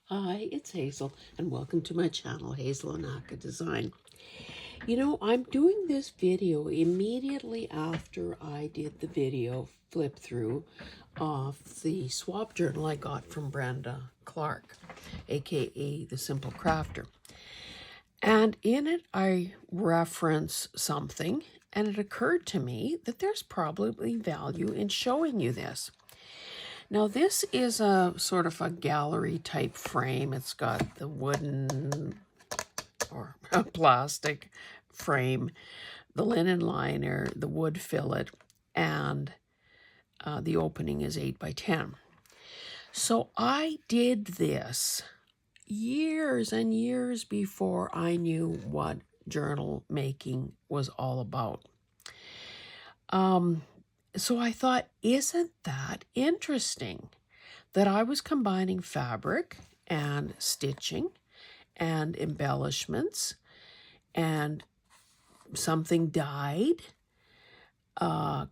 Hi, it's Hazel, and welcome to my channel, Hazel and Aka Design. You know, I'm doing this video immediately after I did the video flip through of the swap journal I got from Brenda Clark, aka The Simple Crafter. And in it, I reference something, and it occurred to me that there's probably value in showing you this. Now this is a sort of a gallery type frame. It's got the wooden or plastic frame, the linen liner, the wood fillet, and the opening is 8 by 10. So I did this years and years before I knew what journal making was all about. So I thought, isn't that interesting that I was combining fabric and stitching and embellishments and something dyed,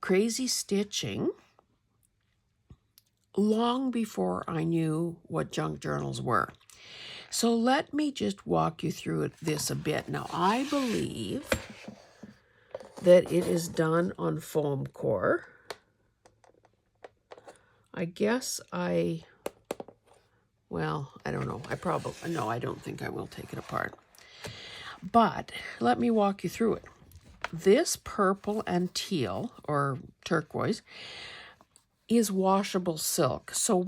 crazy stitching, long before I knew what junk journals were. So let me just walk you through this a bit. Now, I believe that it is done on foam core. I guess well, I don't know. No, I don't think I will take it apart. But let me walk you through it. This purple and teal, or turquoise, is washable silk. So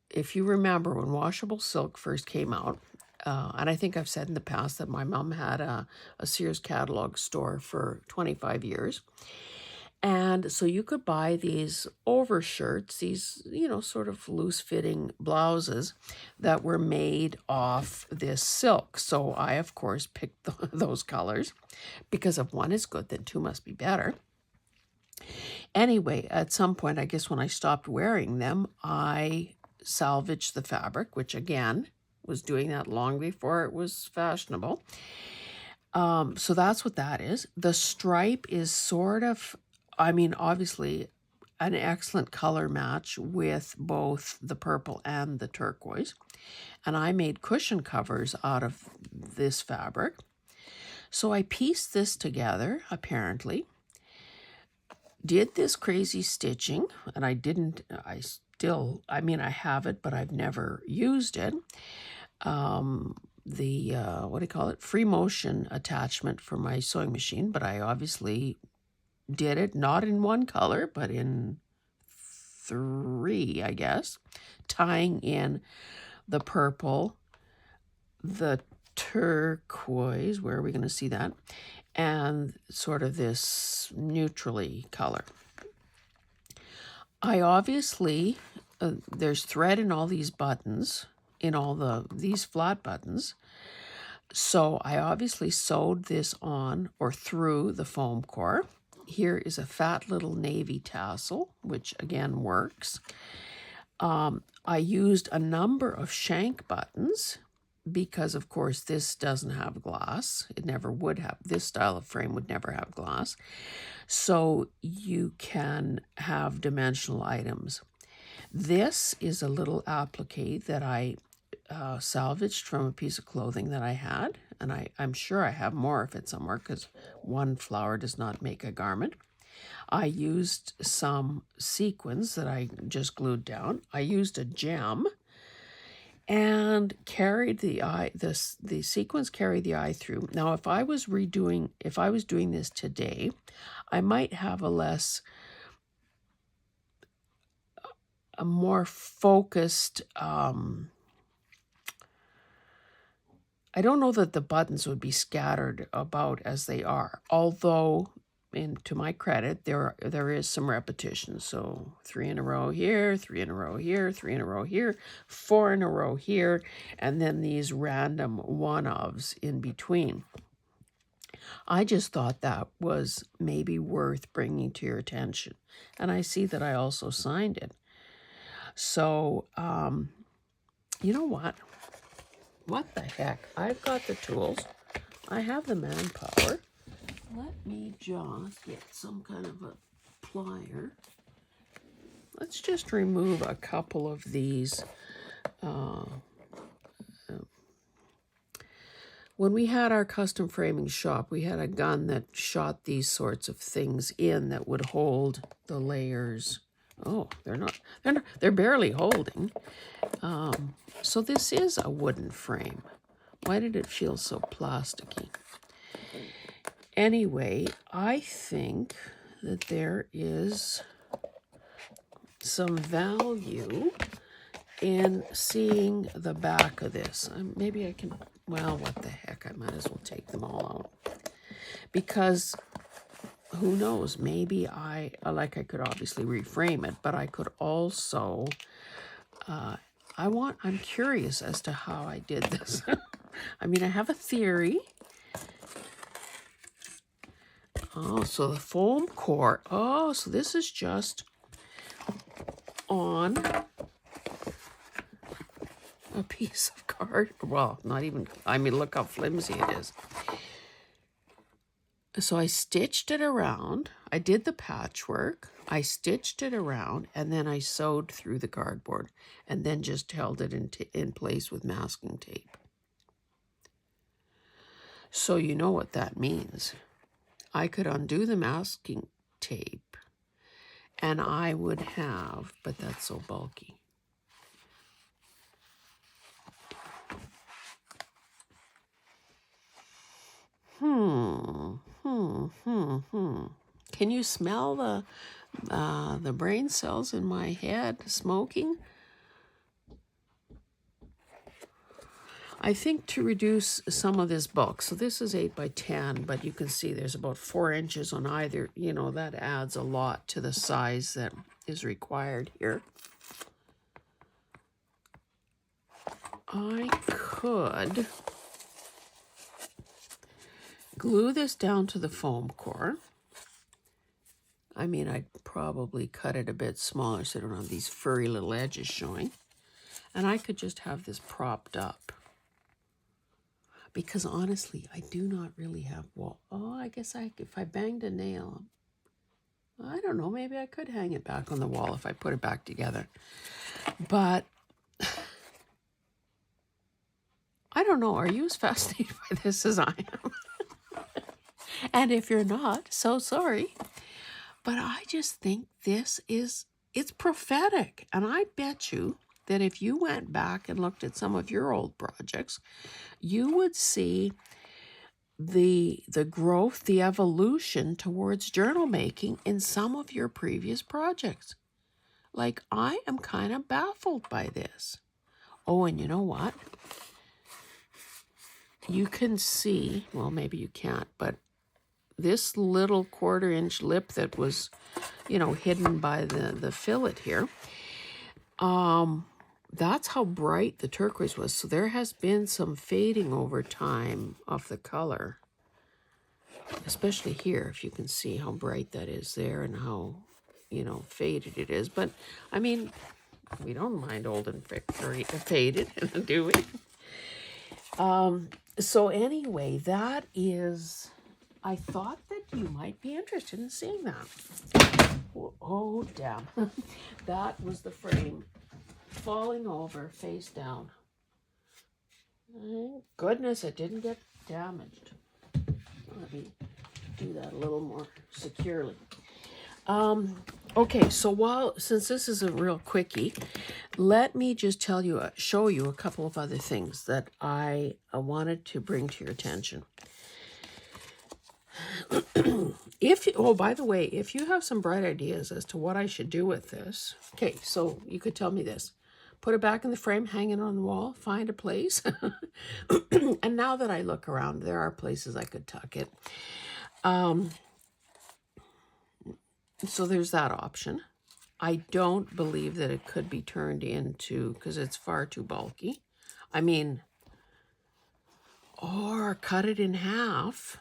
if you remember when washable silk first came out, and I think I've said in the past that my mom had a Sears catalog store for 25 years. And so you could buy these overshirts, these, sort of loose-fitting blouses that were made off this silk. So I, of course, picked those colors because if one is good, then two must be better. Anyway, at some point, I guess when I stopped wearing them, I salvaged the fabric, which, again, was doing that long before it was fashionable. So that's what that is. The stripe is sort of, obviously an excellent color match with both the purple and the turquoise. And I made cushion covers out of this fabric. So I pieced this together, apparently, did this crazy stitching, and I have it, but I've never used it. What do you call it? Free motion attachment for my sewing machine, but I obviously did it not in one color, but in 3, I guess, tying in the purple, the turquoise, where are we going to see that, and sort of this neutrally color. I obviously, there's thread in all these buttons, in all these flat buttons, so I obviously sewed this on or through the foam core. Here is a fat little navy tassel, which again works. I used a number of shank buttons because, of course, this doesn't have glass. It never would have. This style of frame would never have glass. So you can have dimensional items. This is a little applique that I salvaged from a piece of clothing that I had. And I'm sure I have more of it somewhere because one flower does not make a garment. I used some sequins that I just glued down. I used a gem and carried the eye. The sequins carried the eye through. Now, if I was doing this today, I might have a more focused. I don't know that the buttons would be scattered about as they are, although, and to my credit, there is some repetition. So 3 in a row here, 3 in a row here, 3 in a row here, 4 in a row here, and then these random one-ofs in between. I just thought that was maybe worth bringing to your attention. And I see that I also signed it. So, you know what? What the heck? I've got the tools. I have the manpower. Let me just get some kind of a plier. Let's just remove a couple of these When we had our custom framing shop, we had a gun that shot these sorts of things in that would hold the layers. Oh, they're barely holding. So this is a wooden frame. Why did it feel so plasticky? Anyway, I think that there is some value in seeing the back of this. Maybe I can, well, what the heck, I might as well take them all out. Because who knows, maybe I could obviously reframe it, but I could also, I'm curious as to how I did this. I mean, I have a theory. Oh, so the foam core, oh, so this is just on a piece of card. Well, not even, I mean, look how flimsy it is. So I stitched it around. I did the patchwork. I stitched it around, and then I sewed through the cardboard, and then just held it in place with masking tape. So you know what that means. I could undo the masking tape, and I would have, but that's so bulky. Can you smell the brain cells in my head smoking? I think to reduce some of this bulk, so this is 8 by 10, but you can see there's about 4 inches on either, you know, that adds a lot to the size that is required here. I could glue this down to the foam core. I mean, I'd probably cut it a bit smaller so I don't have these furry little edges showing. And I could just have this propped up. Because honestly, I do not really have wall. Oh, I guess if I banged a nail, I don't know, maybe I could hang it back on the wall if I put it back together. But I don't know, are you as fascinated by this as I am? And if you're not, so sorry. But I just think it's prophetic. And I bet you that if you went back and looked at some of your old projects, you would see the growth, the evolution towards journal making in some of your previous projects. Like, I am kind of baffled by this. Oh, and you know what? You can see, well, maybe you can't, but this little 1/4 inch lip that was, you know, hidden by the fillet here, that's how bright the turquoise was. So there has been some fading over time of the color, especially here, if you can see how bright that is there and how, you know, faded it is. But I mean, we don't mind old and faded, do we? So anyway, that is, I thought that you might be interested in seeing that. Oh, damn. That was the frame falling over face down. Thank goodness it didn't get damaged. Let me do that a little more securely. Okay, so since this is a real quickie, let me just show you a couple of other things that I wanted to bring to your attention. Oh, by the way, if you have some bright ideas as to what I should do with this, okay, so you could tell me this. Put it back in the frame, hang it on the wall, find a place. And now that I look around, there are places I could tuck it. So there's that option. I don't believe that it could be turned into, because it's far too bulky. I mean, or cut it in half.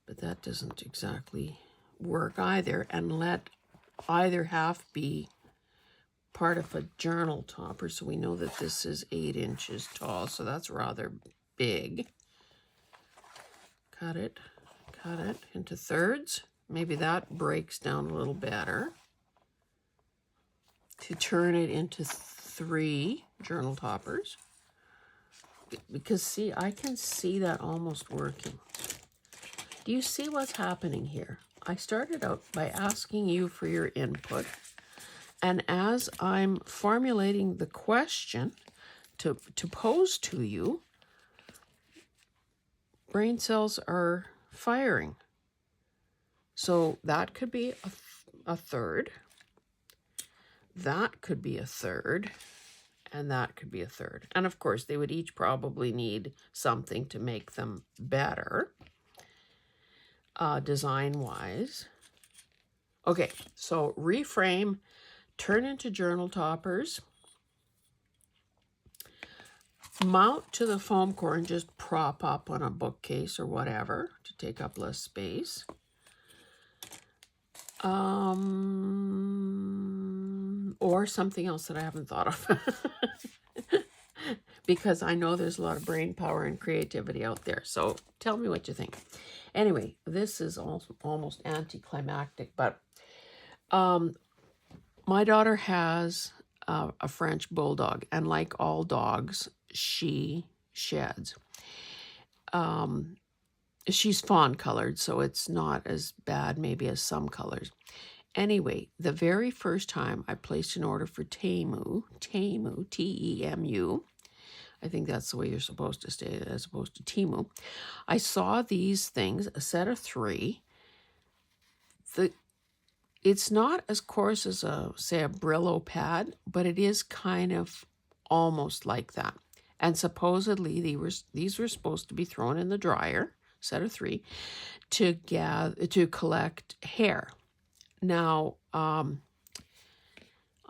But that doesn't exactly work either. And let either half be part of a journal topper. So we know that this is 8 inches tall. So that's rather big. Cut it into thirds. Maybe that breaks down a little better. To turn it into 3 journal toppers. Because see, I can see that almost working. Do you see what's happening here? I started out by asking you for your input. And as I'm formulating the question to pose to you, brain cells are firing. So that could be a third. That could be a third. And that could be a third. And of course, they would each probably need something to make them better, design-wise. Okay, so reframe, turn into journal toppers, mount to the foam core and just prop up on a bookcase or whatever to take up less space. Or something else that I haven't thought of. Because I know there's a lot of brain power and creativity out there. So tell me what you think. Anyway, this is almost anticlimactic, but my daughter has a French bulldog, and like all dogs, she sheds. She's fawn colored, so it's not as bad maybe as some colors. Anyway, the very first time I placed an order for Temu, T-E-M-U, I think that's the way you're supposed to say it as opposed to Temu, I saw these things, a set of 3. It's not as coarse as, say, a Brillo pad, but it is kind of almost like that. And supposedly these were supposed to be thrown in the dryer, set of 3, to collect hair. Now, I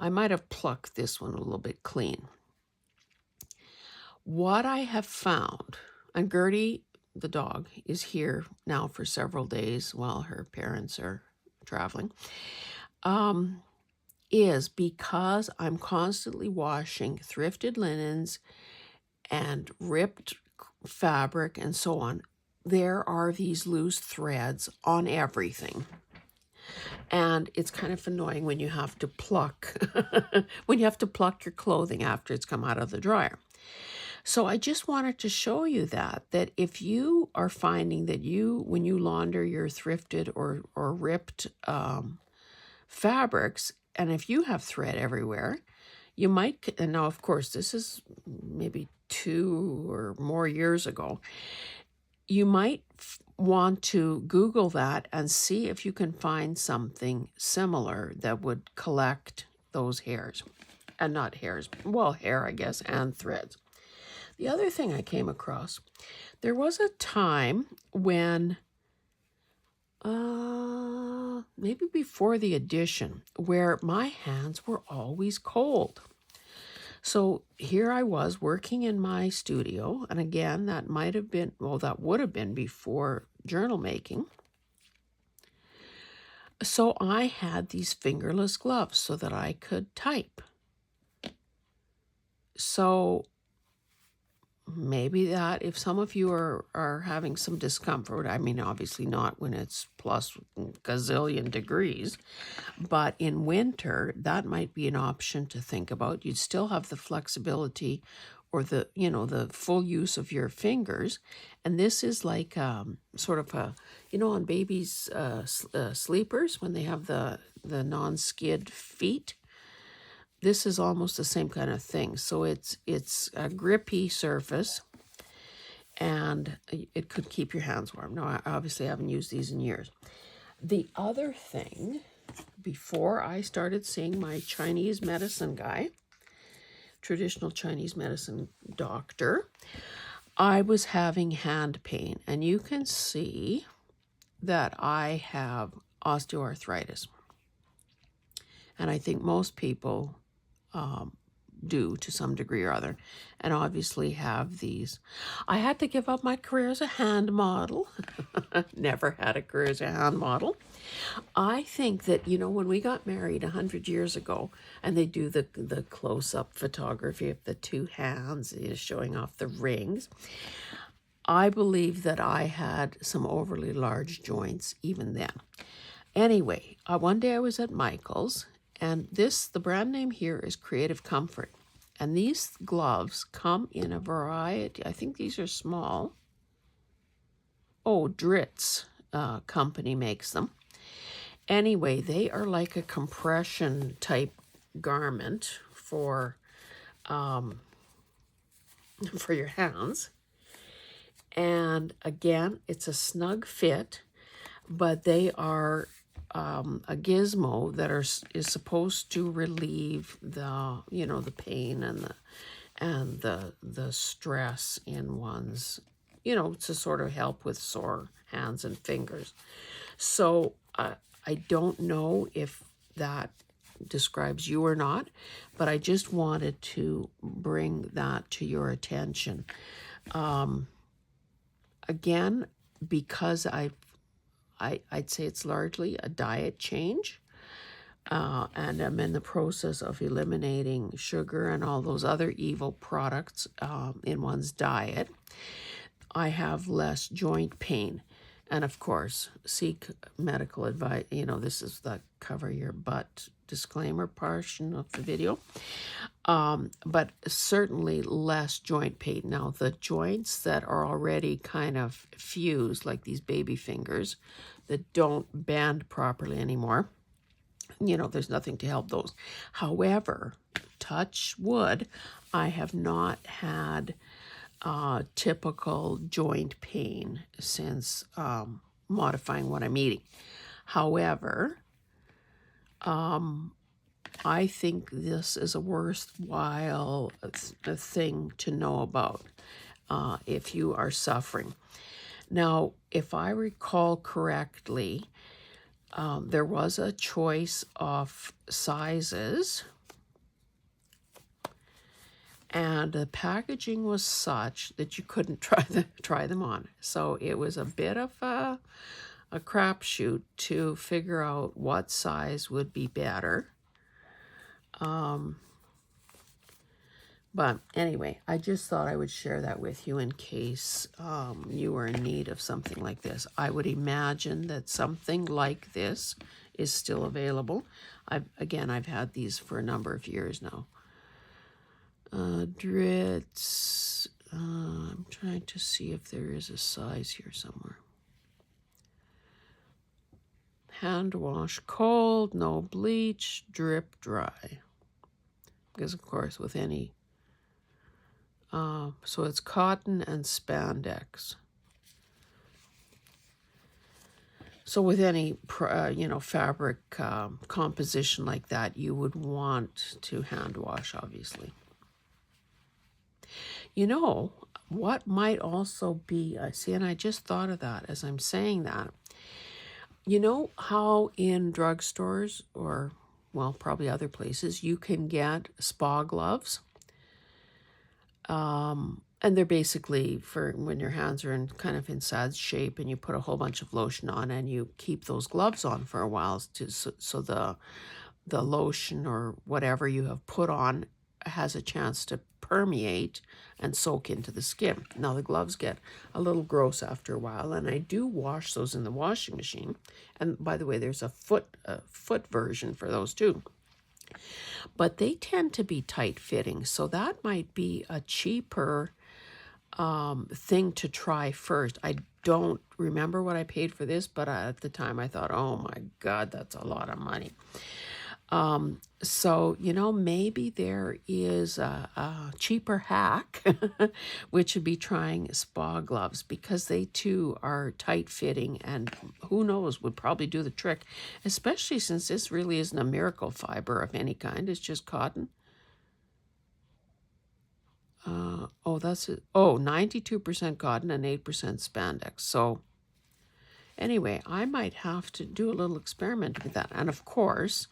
might have plucked this one a little bit clean. What I have found, and Gertie, the dog, is here now for several days while her parents are traveling, is because I'm constantly washing thrifted linens and ripped fabric and so on. There are these loose threads on everything. And it's kind of annoying when you have to pluck, when you have to pluck your clothing after it's come out of the dryer. So I just wanted to show you that if you are finding that when you launder your thrifted or ripped fabrics, and if you have thread everywhere, you might, and now of course this is maybe 2 or more years ago, you might want to Google that and see if you can find something similar that would collect those hairs. And not hairs, well, hair, I guess, and threads. The other thing I came across, there was a time when, maybe before the addition, where my hands were always cold. So here I was working in my studio, and again, that might have been, well, that would have been before journal making. So I had these fingerless gloves so that I could type. So maybe that if some of you are having some discomfort, I mean, obviously not when it's plus gazillion degrees, but in winter, that might be an option to think about. You'd still have the flexibility or the full use of your fingers. And this is like sort of a, on babies' sleepers, when they have the non-skid feet. This is almost the same kind of thing. So it's a grippy surface, and it could keep your hands warm. Now, I obviously haven't used these in years. The other thing, before I started seeing my Chinese medicine guy, traditional Chinese medicine doctor, I was having hand pain. And you can see that I have osteoarthritis. And I think most people do to some degree or other, and obviously have these. I had to give up my career as a hand model. Never had a career as a hand model. I think that, when we got married 100 years ago, and they do the close-up photography of the 2 hands showing off the rings, I believe that I had some overly large joints even then. Anyway, one day I was at Michael's, and the brand name here is Creative Comfort. And these gloves come in a variety. I think these are small. Oh, Dritz company makes them. Anyway, they are like a compression type garment for your hands. And again, it's a snug fit, but they are a gizmo that is supposed to relieve the the pain and the stress in one's to sort of help with sore hands and fingers. So I don't know if that describes you or not, but I just wanted to bring that to your attention. Again, because I'd say it's largely a diet change, and I'm in the process of eliminating sugar and all those other evil products in one's diet. I have less joint pain. And of course, seek medical advice. This is the cover your butt disclaimer portion of the video. But certainly less joint pain. Now, the joints that are already kind of fused, like these baby fingers, that don't bend properly anymore, there's nothing to help those. However, touch wood, I have not had typical joint pain since modifying what I'm eating. However, I think this is a worthwhile thing to know about if you are suffering. Now, if I recall correctly, there was a choice of sizes, and the packaging was such that you couldn't try them on. So it was a bit of a crapshoot to figure out what size would be better. But anyway, I just thought I would share that with you in case you were in need of something like this. I would imagine that something like this is still available. I've had these for a number of years now. Dritz. I'm trying to see if there is a size here somewhere. Hand wash cold, no bleach, drip dry. Because of course with any, so it's cotton and spandex. So with any, fabric composition like that, you would want to hand wash, obviously. What might also be, and I just thought of that as I'm saying that. You know how in drugstores or, well, probably other places, you can get spa gloves? And they're basically for when your hands are in kind of in sad shape and you put a whole bunch of lotion on and you keep those gloves on for a while so the lotion or whatever you have put on has a chance to permeate and soak into the skin. Now the gloves get a little gross after a while, and I do wash those in the washing machine. And by the way, there's a foot version for those too. But they tend to be tight fitting, so that might be a cheaper thing to try first. I don't remember what I paid for this, but at the time I thought, oh my God, that's a lot of money. So, maybe there is a cheaper hack, which would be trying spa gloves, because they too are tight fitting and who knows, would probably do the trick, especially since this really isn't a miracle fiber of any kind. It's just cotton. That's it. 92% cotton and 8% spandex. So anyway, I might have to do a little experiment with that. And of course,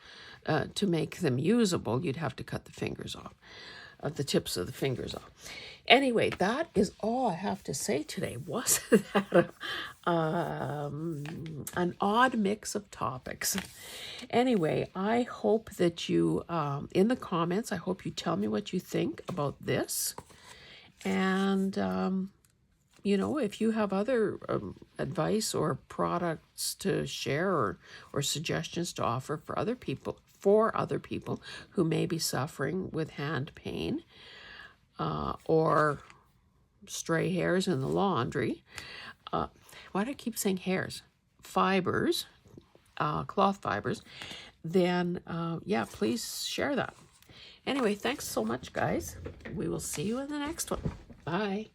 to make them usable, you'd have to cut the fingers off, the tips of the fingers off. Anyway, that is all I have to say today. Wasn't that an odd mix of topics? Anyway, I hope that you, in the comments, I hope you tell me what you think about this. And if you have other advice or products to share or suggestions to offer for other people, for other people who may be suffering with hand pain or stray hairs in the laundry. Why do I keep saying hairs? Fibers, cloth fibers. Then, yeah, please share that. Anyway, thanks so much, guys. We will see you in the next one. Bye.